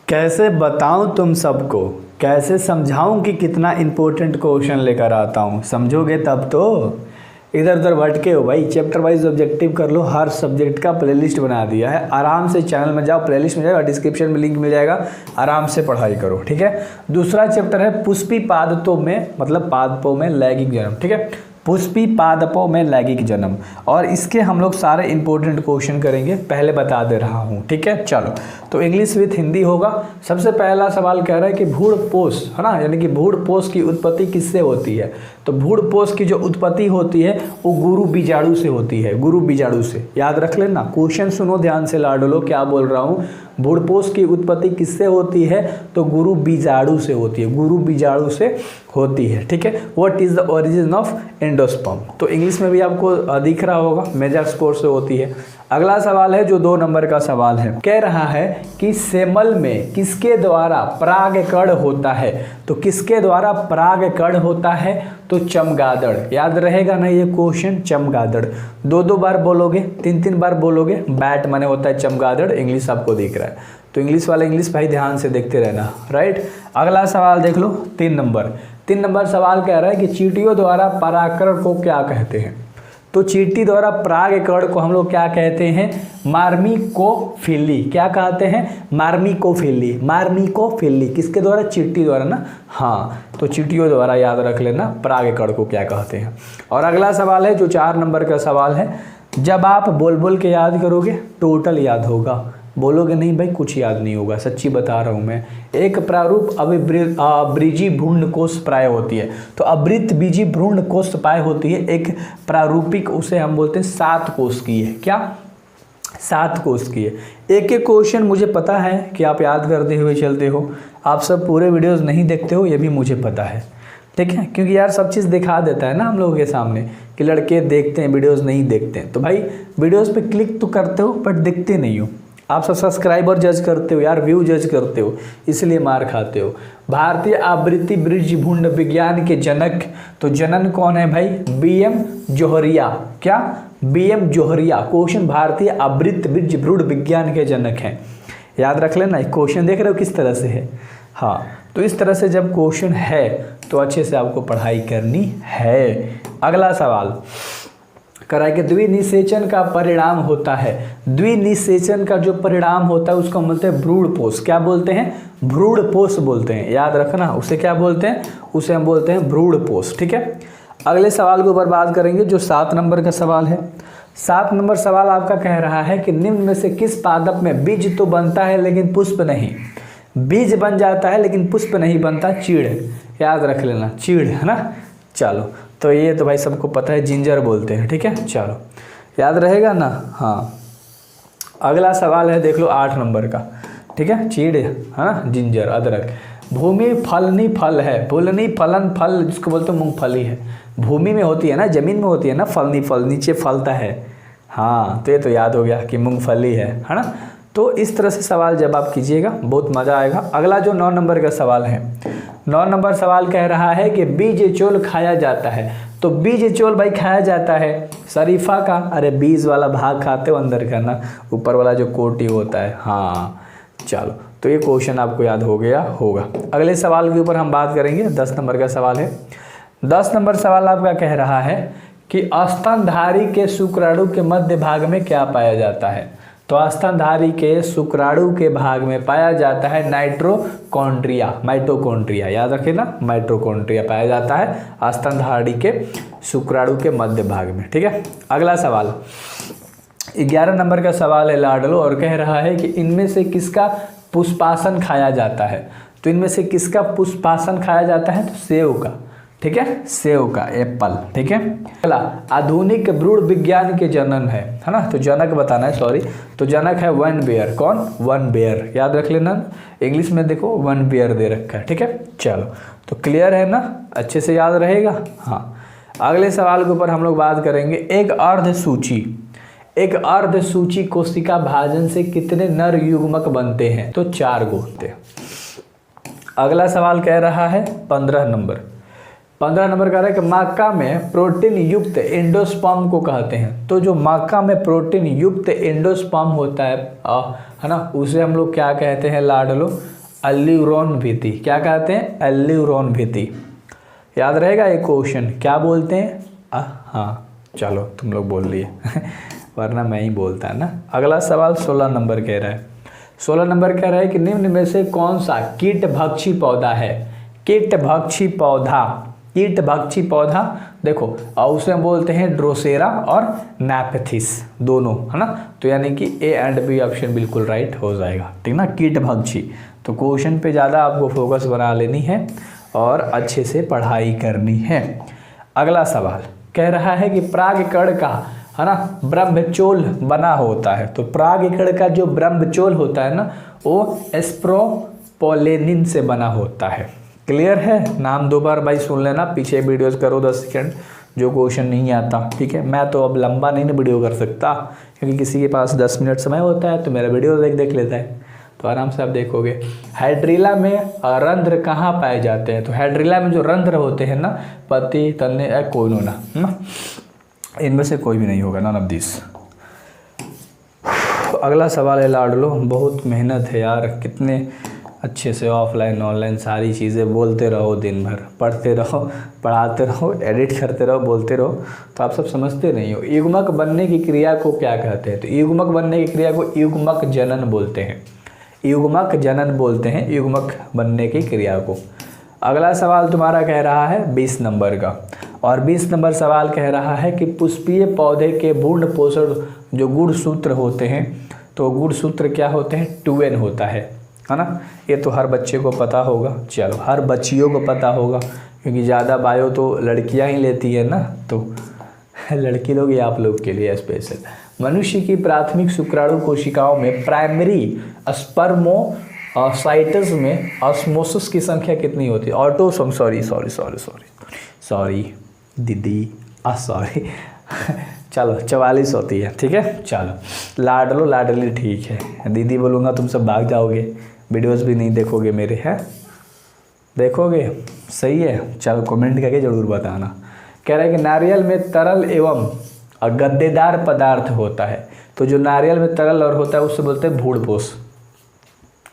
कैसे बताऊं तुम सबको, कैसे समझाऊं कि कितना इम्पोर्टेंट क्वेश्चन लेकर आता हूं। समझोगे तब तो। इधर उधर भटके हो भाई, चैप्टर वाइज ऑब्जेक्टिव कर लो। हर सब्जेक्ट का प्लेलिस्ट बना दिया है, आराम से चैनल में जाओ, प्लेलिस्ट में जाओ, डिस्क्रिप्शन में लिंक मिल जाएगा, आराम से पढ़ाई करो। ठीक है। दूसरा चैप्टर है पुष्पी पादपों में, मतलब पादपों में लैंगिक जन्म। ठीक है, पुष्पी पादपों में लैंगिक जन्म, और इसके हम लोग सारे इंपॉर्टेंट क्वेश्चन करेंगे, पहले बता दे रहा हूँ। ठीक है, चलो तो इंग्लिश विथ हिंदी होगा। सबसे पहला सवाल कह रहा है कि भ्रूणपोष, है ना, यानी कि भ्रूणपोष की उत्पत्ति किससे होती है। तो भ्रूणपोष की जो उत्पत्ति होती है वो गुरु बीजाणु से होती है, गुरु बीजाणु से। याद रख लेना, क्वेश्चन सुनो ध्यान से लाडलो, क्या बोल रहा हूँ। भ्रूणपोष की उत्पत्ति किससे होती है, तो गुरु बीजाणु से होती है, गुरु बीजाणु से होती है। ठीक है, what is the origin of endosperm, तो इंग्लिश में भी आपको दिख रहा होगा, मेजर स्कोर से होती है। अगला सवाल है जो 2 नंबर का सवाल है, कह रहा है कि सेमल में किसके द्वारा परागकण होता है। तो किसके द्वारा परागकण होता है, तो चमगादड़। याद रहेगा ना ये क्वेश्चन, चमगादड़। 2 बार बोलोगे, 3 बार बोलोगे। बैट माने होता है चमगादड़, इंग्लिश आपको दिख रहा है, तो इंग्लिश वाला इंग्लिश भाई ध्यान से देखते रहना। राइट, अगला सवाल देख लो, 3 नंबर सवाल कह रहा है कि चींटियों द्वारा परागकण को क्या कहते हैं। तो चींटी द्वारा परागकण को हम लोग क्या कहते हैं, मार्मिकोफिली। क्या कहते हैं, मार्मिकोफिली, मार्मिकोफिली। किसके द्वारा, चींटी द्वारा ना। हाँ, तो चींटियों द्वारा याद रख लेना परागकण को क्या कहते हैं। और अगला सवाल है जो 4 नंबर का सवाल है, जब आप बोल बोल के याद करोगे टोटल याद होगा, बोलोगे नहीं भाई कुछ याद नहीं होगा, सच्ची बता रहा हूँ मैं। एक प्रारूप अवृजी भ्रूणकोष प्राय होती है, तो अवृत बीजी भ्रूणकोष प्राय होती है एक प्रारूपिक, उसे हम बोलते हैं 7 कोष की है। क्या, 7 कोष की है। एक एक क्वेश्चन मुझे पता है कि आप याद करते हुए चलते हो, आप सब पूरे वीडियोज़ नहीं देखते हो, ये भी मुझे पता है। ठीक है, क्योंकि यार सब चीज़ दिखा देता है ना हम लोगों के सामने, कि लड़के देखते हैं वीडियोज़ नहीं देखते हैं। तो भाई वीडियोज़ पे क्लिक तो करते हो बट दिखते नहीं हो। आप सब सब्सक्राइबर जज करते हो यार, व्यू जज करते हो, इसलिए मार खाते हो। भारतीय आवृत्ति बृज भ्रूण विज्ञान के जनक, तो जनन कौन है भाई, BM जोहरिया। क्या, BM जोहरिया। क्वेश्चन भारतीय आवृत्ति बृज भ्रूण विज्ञान के जनक हैं, याद रख लेना। क्वेश्चन देख रहे हो किस तरह से है। हाँ, तो इस तरह से जब क्वेश्चन है तो अच्छे से आपको पढ़ाई करनी है। अगला सवाल कराए कि द्विनिषेचन का परिणाम होता है। द्विनिषेचन का जो परिणाम होता है उसको बोलते हैं भ्रूणपोष। क्या बोलते हैं, भ्रूणपोष बोलते हैं। याद रखना, उसे क्या बोलते हैं, उसे हम बोलते हैं भ्रूणपोष। ठीक है, अगले सवाल को ऊपर बात करेंगे जो 7 नंबर का सवाल है। 7 नंबर सवाल आपका कह रहा है कि निम्न में से किस पादप में बीज तो बनता है लेकिन पुष्प नहीं। बीज बन जाता है लेकिन पुष्प नहीं बनता, चीड़। याद रख लेना, चीड़, है ना। चलो, तो ये तो भाई सबको पता है, जिंजर बोलते हैं। ठीक है, चलो याद रहेगा ना। हाँ, अगला सवाल है देख लो 8 नंबर का। ठीक है, चीड़ है ना, जिंजर, अदरक। भूमि फलनी फल है, फूलनी फलन फल जिसको बोलते हैं मूंगफली है। भूमि में होती है ना, जमीन में होती है ना, फलनी फल, नीचे फलता है। हाँ, तो ये तो याद हो गया कि मूंगफली है ना। तो इस तरह से सवाल जब आप कीजिएगा बहुत मज़ा आएगा। अगला जो 9 नंबर का सवाल है, 9 नंबर सवाल कह रहा है कि बीज चोल खाया जाता है। तो बीज चोल भाई खाया जाता है शरीफा का। अरे बीज वाला भाग खाते हो, अंदर का ना, ऊपर वाला जो कोटी होता है। हाँ, चलो तो ये क्वेश्चन आपको याद हो गया होगा। अगले सवाल के ऊपर हम बात करेंगे, 10 नंबर का सवाल है। 10 नंबर सवाल आपका कह रहा है कि स्तनधारी के शुक्राणु के मध्य भाग में क्या पाया जाता है। तो स्तनधारी के शुक्राणु के भाग में पाया जाता है नाइट्रोकॉन्ड्रिया, माइटोकॉन्ड्रिया। याद रखें ना, माइटोकॉन्ड्रिया पाया जाता है स्तनधारी के शुक्राणु के मध्य भाग में। ठीक है, अगला सवाल 11 नंबर का सवाल है लाडलो, और कह रहा है कि इनमें से किसका पुष्पासन खाया जाता है। तो इनमें से किसका पुष्पासन खाया जाता है, तो सेव का। ठीक है, सेव का, एप्पल। ठीक है, अगला आधुनिक भ्रूण विज्ञान के जनन है ना, तो जनक बताना है, सॉरी। तो जनक है वन बेयर। कौन, वन बेयर। याद रख लेना, इंग्लिश में देखो वन बेयर दे रखा है। ठीक है, चलो तो क्लियर है ना, अच्छे से याद रहेगा। हाँ, अगले सवाल के ऊपर हम लोग बात करेंगे, एक अर्धसूची कोशिका भाजन से कितने नर युग्मक बनते हैं। तो 4 गो होते हैं। अगला सवाल कह रहा है 15 नंबर कह रहा है कि माका में प्रोटीन युक्त एंडोस्पर्म को कहते हैं। तो जो माका में प्रोटीन युक्त एंडोस्पर्म होता है ना, उसे हम लोग क्या कहते हैं लाडलो, एल्यूरोन भित्ति। क्या कहते हैं? एल्यूरोन भित्ति। याद रहेगा ये क्वेश्चन, क्या बोलते हैं? हाँ चलो तुम लोग बोल लिए वरना मैं ही बोलता है ना। अगला सवाल 16 नंबर कह रहा है। 16 नंबर कह रहा है कि निम्न में से कौन सा कीटभक्षी पौधा है? कीटभक्षी पौधा, कीटभक्षी पौधा देखो, और उसे हम बोलते हैं ड्रोसेरा और नेपथिस, दोनों है ना। तो यानी कि ए एंड बी ऑप्शन बिल्कुल राइट हो जाएगा, ठीक ना। कीटभक्षी, तो क्वेश्चन पे ज़्यादा आपको फोकस बना लेनी है और अच्छे से पढ़ाई करनी है। अगला सवाल कह रहा है कि परागकण का है ना ब्रह्मचोल बना होता है। तो परागकण का जो ब्रह्मचोल होता है ना वो एस्प्रोपोलेनिन से बना होता है। क्लियर है? नाम 2 बार भाई सुन लेना, पीछे वीडियोस करो 10 सेकंड जो क्वेश्चन नहीं आता, ठीक है। मैं तो अब लंबा नहीं ना वीडियो कर सकता, क्योंकि किसी के पास 10 मिनट समय होता है तो मेरा वीडियो देख लेता है, तो आराम से आप देखोगे। हाइड्रिला में रंध्र कहाँ पाए जाते हैं? तो हाइड्रिला में जो रंध्र होते हैं ना, पत्ती, तने, कोइनोना, है ना, इनमें से कोई भी नहीं होगा, नन ऑफ दिस। अगला सवाल है लाडलो, बहुत मेहनत है यार, कितने अच्छे से ऑफलाइन ऑनलाइन सारी चीज़ें बोलते रहो, दिन भर पढ़ते रहो, पढ़ाते रहो, एडिट करते रहो, बोलते रहो, तो आप सब समझते नहीं हो। युग्मक बनने की क्रिया को क्या कहते हैं? तो युग्मक बनने की क्रिया को युग्मक जनन बोलते हैं, युग्मक जनन बोलते हैं युग्मक बनने की क्रिया को। अगला सवाल तुम्हारा कह रहा है 20 नंबर का, और 20 नंबर सवाल कह रहा है कि पुष्पीय पौधे के भ्रूण पोषण जो गुणसूत्र होते हैं, तो गुणसूत्र क्या होते हैं? 2N होता है ना। ये तो हर बच्चे को पता होगा, चलो हर बच्चियों को पता होगा, क्योंकि ज़्यादा बायो तो लड़कियां ही लेती है ना, तो लड़की लोग ये आप लोग के लिए स्पेशल। मनुष्य की प्राथमिक शुक्राणु कोशिकाओं में प्राइमरी स्पर्मोसाइट्स में ऑस्मोसिस की संख्या कितनी होती है? ऑटोसोम, सॉरी दीदी, सॉरी चलो 44 होती है, ठीक है। चलो लाडलो लाडली ठीक है, दीदी बोलूँगा तुम सब भाग जाओगे, वीडियोस भी नहीं देखोगे मेरे, हैं देखोगे? सही है, चलो कमेंट करके ज़रूर बताना। कह रहा है कि नारियल में तरल एवं गद्देदार पदार्थ होता है। तो जो नारियल में तरल और होता है उससे बोलते हैं भ्रूणपोष।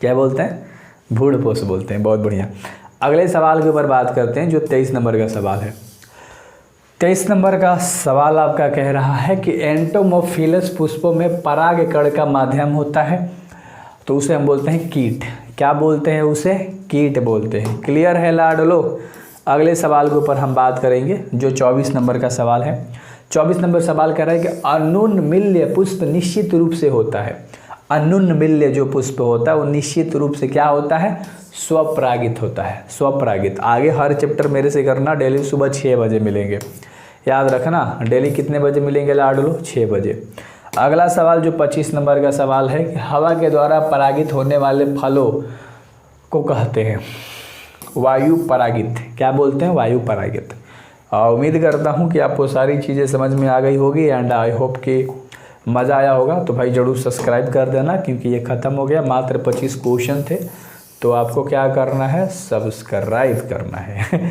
क्या बोलते हैं? भ्रूणपोष बोलते हैं। बहुत बढ़िया। अगले सवाल के ऊपर बात करते हैं, जो 23 नंबर का सवाल है। 23 नंबर का सवाल आपका कह रहा है कि एंटोमोफिलस पुष्पों में परागकण का माध्यम होता है, तो उसे हम बोलते हैं कीट। क्या बोलते हैं उसे? कीट बोलते हैं। क्लियर है लाडलो? अगले सवाल के ऊपर हम बात करेंगे, जो 24 नंबर का सवाल है। 24 नंबर सवाल कह रहा है कि अनुन्मिल्य पुष्प निश्चित रूप से होता है। अनुन्मिल्य जो पुष्प होता है वो निश्चित रूप से क्या होता है? स्वपरागित होता है, स्वपरागित। आगे हर चैप्टर मेरे से करना, डेली सुबह 6 बजे मिलेंगे, याद रखना। डेली कितने बजे मिलेंगे लाडलो? 6 बजे। अगला सवाल जो 25 नंबर का सवाल है कि हवा के द्वारा परागित होने वाले फलों को कहते हैं वायु परागित। क्या बोलते हैं? वायु परागित। उम्मीद करता हूँ कि आपको सारी चीज़ें समझ में आ गई होगी, एंड आई होप कि मज़ा आया होगा। तो भाई ज़रूर सब्सक्राइब कर देना, क्योंकि ये ख़त्म हो गया, मात्र 25 क्वेश्चन थे, तो आपको क्या करना है? सब्सक्राइब करना है